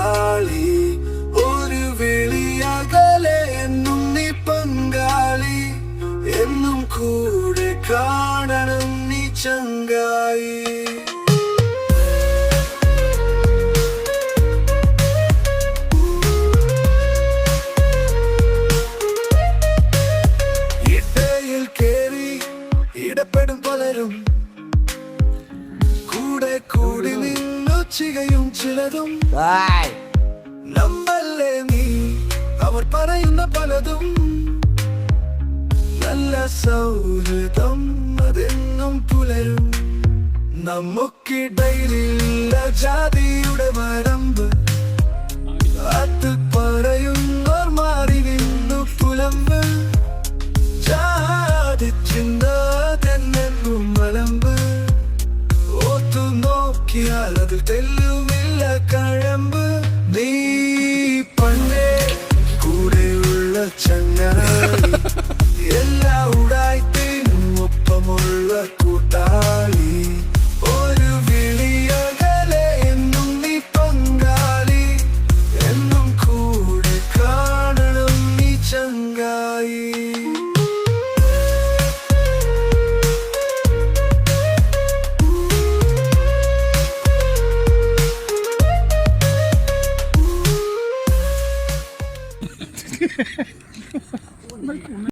എതിരാളി ഒരു വിളിയകലെ എന്നും നീ പങ്കാളി എന്നും കൂടെ കാണണം നീ ചങ്ങായി ഇടയിൽ കേറി ഇടപെടും പലരും കൂടെ കൂടി നിന്നു ചികയും ചിലതും നമ്മല്ലേ നീ അവർ പറയുന്ന പലതും നല്ല സൗഹൃദം അതെന്നും പുലരും നമുക്കിടയിലില്ല ജാതിയുടെ വരമ്പ് അത് പറയുന്നോർ മാറി നിന്നു പുലമ്പ് ജാതി ചിന്തതെന്നും മലമ്പ് ഓർത്തു നോക്കിയാൽ അതിൽ തെല്ലും